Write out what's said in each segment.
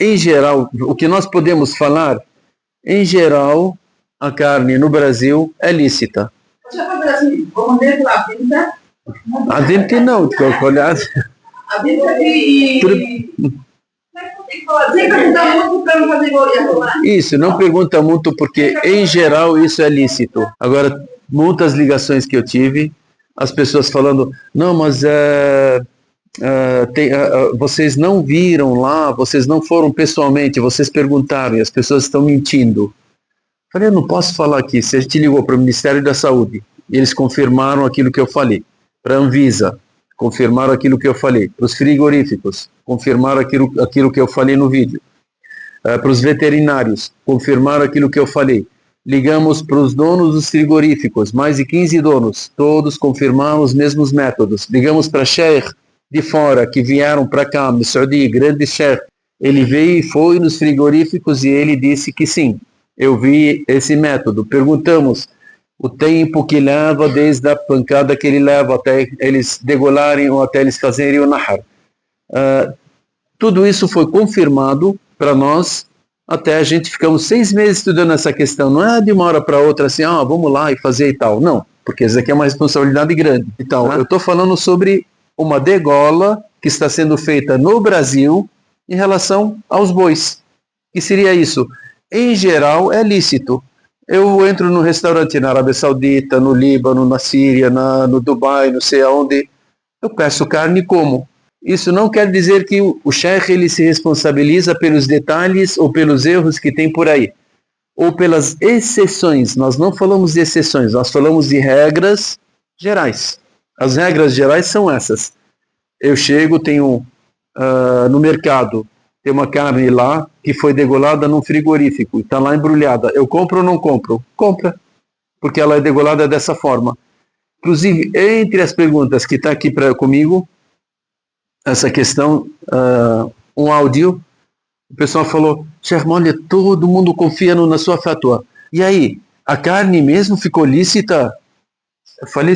em geral, o que nós podemos falar, em geral, a carne no Brasil é lícita. A gente não, aliás... Isso, não pergunta muito porque, em geral, isso é lícito. Agora, muitas ligações que eu tive, as pessoas falando, não, mas vocês não viram lá, vocês não foram pessoalmente, vocês perguntaram e as pessoas estão mentindo. Falei, eu não posso falar aqui. Se a gente ligou para o Ministério da Saúde e eles confirmaram aquilo que eu falei, para a Anvisa, confirmaram aquilo que eu falei, para os frigoríficos, confirmaram aquilo que eu falei no vídeo, para os veterinários, confirmaram aquilo que eu falei. Ligamos para os donos dos frigoríficos, mais de 15 donos, todos confirmaram os mesmos métodos. Ligamos para Sheikh de fora, que vieram para cá, no Saudi, grande Sheikh, ele veio e foi nos frigoríficos e ele disse que sim, eu vi esse método. Perguntamos o tempo que leva desde a pancada que ele leva até eles degolarem ou até eles fazerem o nahar. Tudo isso foi confirmado para nós, até a gente ficamos 6 meses estudando essa questão. Não é de uma hora para outra assim, vamos lá e fazer e tal. Não, porque isso aqui é uma responsabilidade grande. Então, eu estou falando sobre uma degola que está sendo feita no Brasil em relação aos bois. Que seria isso? Em geral, é lícito. Eu entro no restaurante na Arábia Saudita, no Líbano, na Síria, no Dubai, não sei aonde, eu peço carne e como. Isso não quer dizer que o chefe ele se responsabiliza pelos detalhes ou pelos erros que tem por aí, ou pelas exceções. Nós não falamos de exceções, nós falamos de regras gerais. As regras gerais são essas. Eu chego, tenho no mercado, tem uma carne lá que foi degolada num frigorífico, está lá embrulhada. Eu compro ou não compro? Compra, porque ela é degolada dessa forma. Inclusive, entre as perguntas que está aqui comigo, essa questão, um áudio, o pessoal falou, Sheikh, olha, todo mundo confia na sua fatua. E aí, a carne mesmo ficou lícita? Eu falei,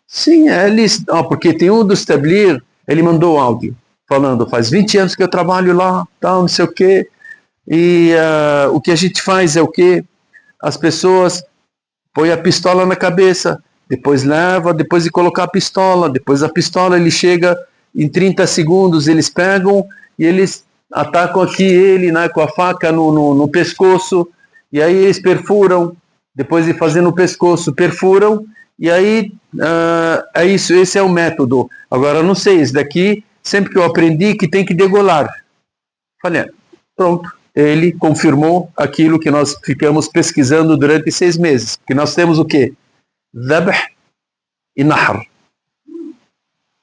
sim, é lícita. Porque tem um dos Tabligh, ele mandou um áudio, falando, faz 20 anos que eu trabalho lá, tal, não sei o quê, e o que a gente faz é o quê? As pessoas põem a pistola na cabeça, depois leva, depois de colocar a pistola, depois a pistola ele chega, em 30 segundos eles pegam e eles atacam aqui ele, né, com a faca no pescoço, e aí eles perfuram, depois de fazer no pescoço, perfuram, e aí é isso, esse é o método. Agora, não sei, isso daqui, sempre que eu aprendi que tem que degolar. Falei, pronto. Ele confirmou aquilo que nós ficamos pesquisando durante 6 meses. Que nós temos o quê? Dhabh e Nahr.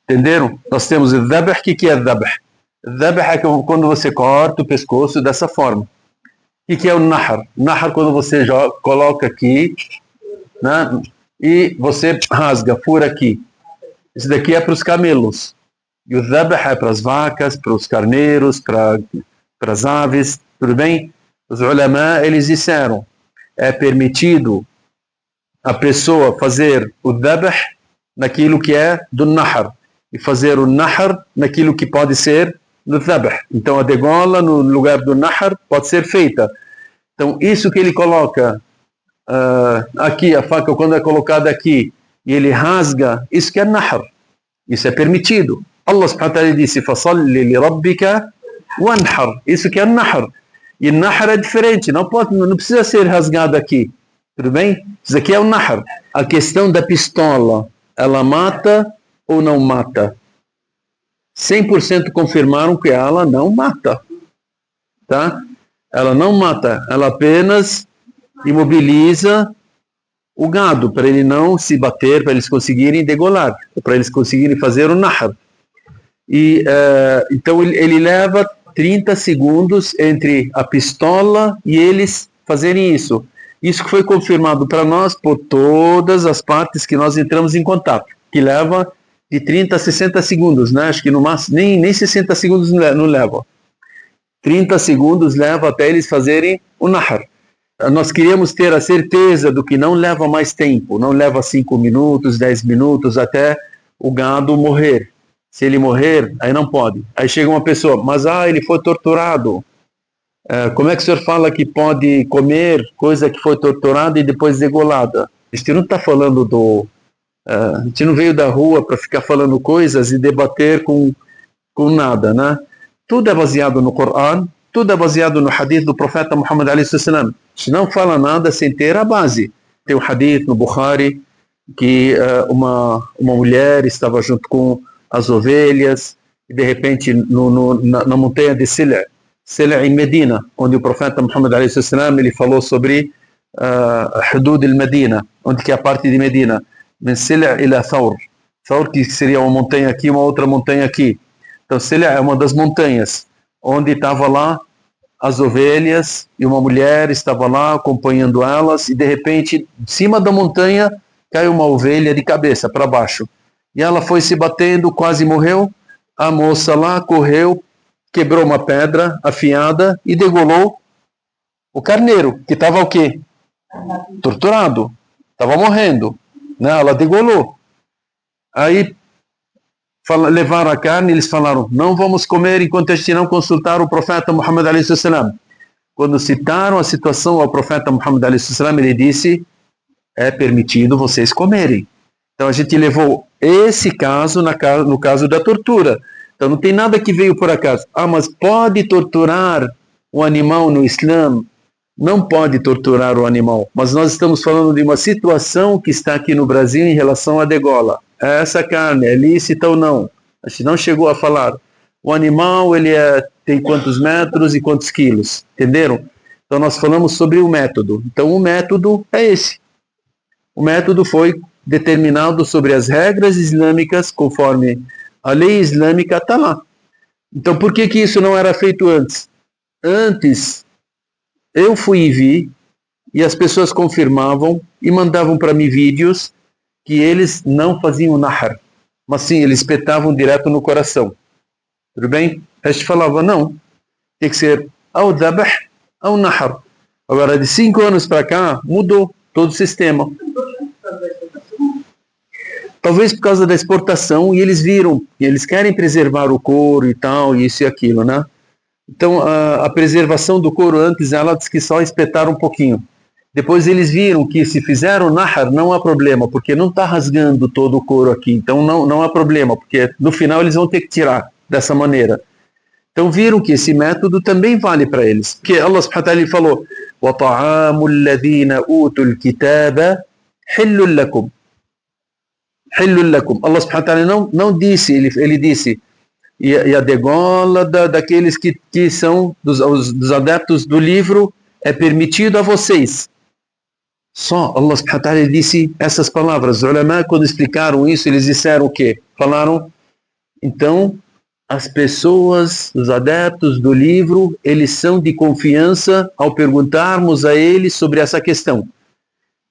Entenderam? Nós temos o Dhabh. O que é Dhabh? Dhabh é quando você corta o pescoço dessa forma. O que é o Nahr? Nahr quando você coloca aqui, né, e você rasga, fura aqui. Isso daqui é para os camelos. E o Dhabh é para as vacas, para os carneiros, para as aves. Tudo bem? Os ulama, eles disseram, é permitido a pessoa fazer o dhabh naquilo que é do nahr, e fazer o nahr naquilo que pode ser do dhabh. Então a degola no lugar do nahr pode ser feita. Então isso que ele coloca aqui, a faca quando é colocada aqui, e ele rasga, isso que é nahr. Isso é permitido. Allah subhanahu wa ta'ala disse, فَصَلِّ لِرَبِّكَ وَانْحَرْ. Isso que é nahr. E nahr é diferente, não precisa ser rasgado aqui, tudo bem? Isso aqui é o nahr. A questão da pistola, ela mata ou não mata? 100% confirmaram que ela não mata, tá? Ela não mata, ela apenas imobiliza o gado, para ele não se bater, para eles conseguirem degolar, para eles conseguirem fazer o nahr. E então ele leva 30 segundos entre a pistola e eles fazerem isso. Isso que foi confirmado para nós por todas as partes que nós entramos em contato, que leva de 30 a 60 segundos, né? Acho que no máximo, nem 60 segundos não leva. 30 segundos leva até eles fazerem o nahr. Nós queríamos ter a certeza do que não leva mais tempo, não leva 5 minutos, 10 minutos até o gado morrer. Se ele morrer, aí não pode. Aí chega uma pessoa, mas ele foi torturado. Como é que o senhor fala que pode comer coisa que foi torturada e depois degolada? A gente não está falando a gente não veio da rua para ficar falando coisas e debater com nada, né? Tudo é baseado no Coran, tudo é baseado no hadith do profeta Muhammad alayhi salam. A gente não fala nada sem ter a base. Tem um hadith no Bukhari que uma mulher estava junto com as ovelhas e de repente na montanha de Sila em Medina, onde o profeta Muhammad alayhi salam ele falou sobre Hudud al-Medina, onde que é a parte de Medina, min Sila ila Thawr, Thawr que seria uma montanha aqui, uma outra montanha aqui. Então Sila é uma das montanhas, onde estava lá as ovelhas e uma mulher estava lá acompanhando elas e de repente, de cima da montanha, caiu uma ovelha de cabeça para baixo. E ela foi se batendo, quase morreu. A moça lá correu, quebrou uma pedra afiada e degolou o carneiro, que estava o quê? Torturado, estava morrendo, né? Ela degolou. Aí levaram a carne e eles falaram, não vamos comer enquanto a gente não consultar o profeta Muhammad alayhi salam. Quando citaram a situação ao profeta Muhammad alayhi salam, ele disse, é permitido vocês comerem. Então a gente levou esse caso no caso da tortura. Então não tem nada que veio por acaso. Mas pode torturar o animal no Islã? Não pode torturar o animal. Mas nós estamos falando de uma situação que está aqui no Brasil em relação à degola. Essa carne é lícita ou não? A gente não chegou a falar. O animal ele tem quantos metros e quantos quilos? Entenderam? Então nós falamos sobre o método. Então o método é esse. O método foi determinado sobre as regras islâmicas, conforme a lei islâmica está lá. Então, por que isso não era feito antes? Antes, eu fui e vi, e as pessoas confirmavam e mandavam para mim vídeos que eles não faziam nahar, mas sim, eles espetavam direto no coração. Tudo bem? A gente falava, não, tem que ser ao dhabh, ao nahar. Agora, de 5 anos para cá, mudou todo o sistema. Talvez por causa da exportação, e eles viram, e eles querem preservar o couro e tal, isso e aquilo, né? Então, a preservação do couro antes, ela diz que só espetaram um pouquinho. Depois eles viram que se fizeram nahar, não há problema, porque não está rasgando todo o couro aqui, então não há problema, porque no final eles vão ter que tirar dessa maneira. Então viram que esse método também vale para eles. Porque Allah subhanahu wa ta'ala falou, وَطَعَامُ الَّذِينَ أُوتُوا الْكِتَابَ حِلٌّ لَكُمْ حِلٌّ لَكُمْ. Allah subhanahu wa ta'ala não disse, ele disse, e a degola daqueles que são dos adeptos do livro é permitido a vocês. Só Allah subhanahu wa ta'ala disse essas palavras. Os ulama, quando explicaram isso, eles disseram o quê? Falaram, então, as pessoas, os adeptos do livro, eles são de confiança ao perguntarmos a eles sobre essa questão.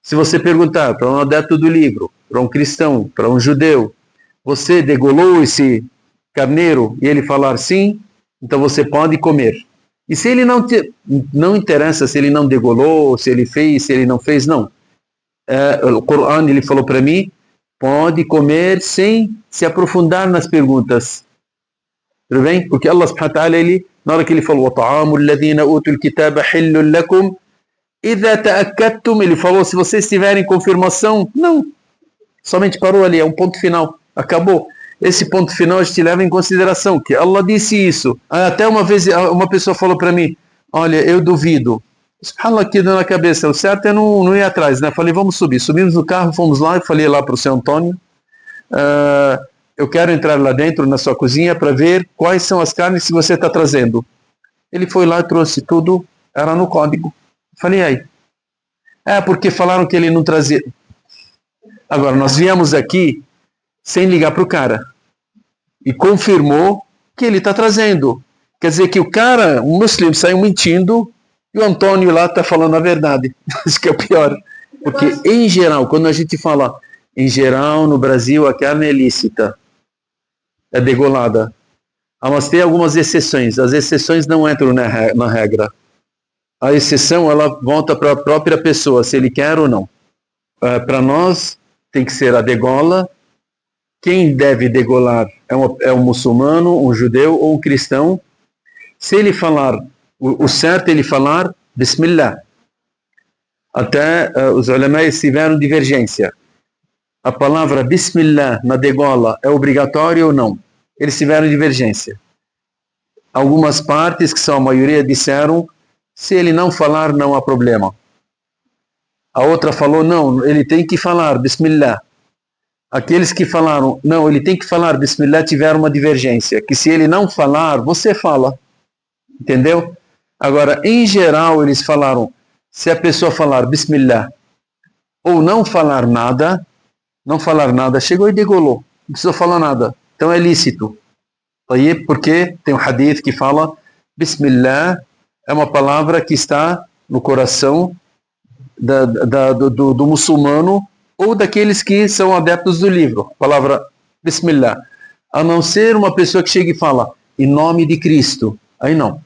Se você perguntar para um adepto do livro, para um cristão, para um judeu, você degolou esse carneiro e ele falar sim, então você pode comer. E se ele não interessa se ele não degolou, se ele fez, se ele não fez, não. O Coran ele falou para mim, pode comer sem se aprofundar nas perguntas. Tudo bem? Porque Allah subhanahu wa ta'ala, na hora que ele falou وَطَعَامُ الَّذِينَ أُوتُوا الْكِتَابَ حِلٌّ لَكُمْ إِذَا تَأَكَّدْتُمْ, ele falou, se vocês tiverem confirmação, não. Somente parou ali, é um ponto final. Acabou. Esse ponto final a gente leva em consideração, que Allah disse isso. Até uma vez uma pessoa falou para mim, olha, eu duvido. Subhanallah, aqui na cabeça, o certo é não ir atrás, né? Falei, vamos subir. Subimos no carro, fomos lá, eu falei lá para o seu Antônio, eu quero entrar lá dentro na sua cozinha para ver quais são as carnes que você está trazendo. Ele foi lá, trouxe tudo, era no código. Falei, aí. Porque falaram que ele não trazia. Agora, nós viemos aqui sem ligar para o cara. E confirmou que ele está trazendo. Quer dizer que o cara, um muçulmano, saiu mentindo e o Antônio lá está falando a verdade. Isso que é o pior. Porque, em geral, quando a gente fala, em geral, no Brasil, a carne é lícita. É degolada. Mas tem algumas exceções. As exceções não entram na regra. A exceção, ela volta para a própria pessoa, se ele quer ou não. Para nós, tem que ser a degola. Quem deve degolar é um muçulmano, um judeu ou um cristão. Se ele falar, O certo é ele falar Bismillah. Até os ulamais tiveram divergência. A palavra Bismillah na degola é obrigatória ou não? Eles tiveram divergência. Algumas partes, que são a maioria, disseram se ele não falar não há problema. A outra falou não, ele tem que falar Bismillah. Aqueles que falaram não, ele tem que falar Bismillah tiveram uma divergência, que se ele não falar, você fala. Entendeu? Agora, em geral, eles falaram, se a pessoa falar Bismillah ou não falar nada, chegou e degolou, não precisou falar nada. Então é lícito. Aí, porque tem um hadith que fala Bismillah é uma palavra que está no coração do muçulmano ou daqueles que são adeptos do livro. A palavra Bismillah. A não ser uma pessoa que chega e fala em nome de Cristo. Aí não.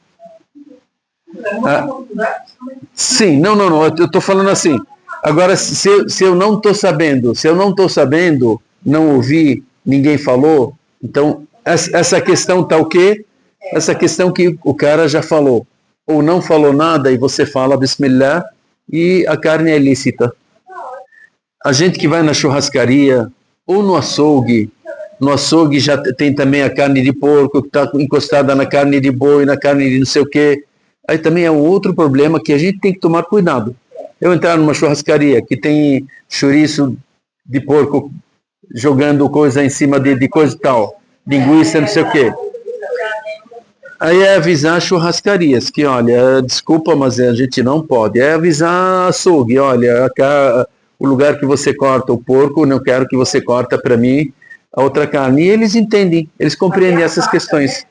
Sim, não, eu estou falando assim. Agora, se eu não estou sabendo, não ouvi, ninguém falou, então essa questão está o quê? Essa questão que o cara já falou, ou não falou nada e você fala Bismillah e a carne é lícita. A gente que vai na churrascaria ou no açougue já tem também a carne de porco que está encostada na carne de boi, na carne de não sei o quê. Aí também é um outro problema que a gente tem que tomar cuidado. Eu entrar numa churrascaria que tem chouriço de porco jogando coisa em cima de coisa e tal, linguiça, não sei o quê. Aí é avisar churrascarias que, olha, desculpa, mas a gente não pode. É avisar açougue, olha, o lugar que você corta o porco, não quero que você corta para mim a outra carne. E eles entendem, eles compreendem essas questões.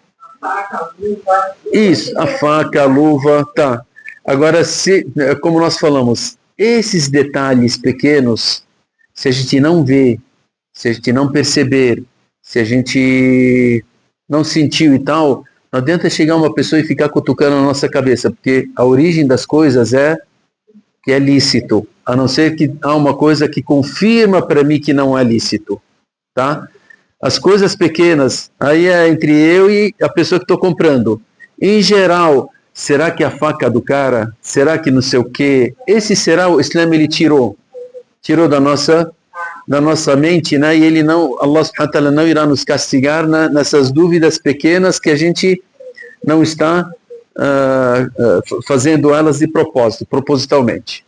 Isso, a faca, a luva, tá. Agora, como nós falamos, esses detalhes pequenos, se a gente não vê, se a gente não perceber, se a gente não sentiu e tal, não adianta chegar uma pessoa e ficar cutucando a nossa cabeça, porque a origem das coisas é que é lícito, a não ser que há uma coisa que confirma para mim que não é lícito, tá? As coisas pequenas, aí é entre eu e a pessoa que estou comprando. Em geral, será que a faca do cara? Será que não sei o quê? Esse será o Islã, ele tirou da nossa mente, né? E ele não, Allah subhanahu wa ta'ala não irá nos castigar nessas dúvidas pequenas que a gente não está fazendo elas de propósito, propositalmente.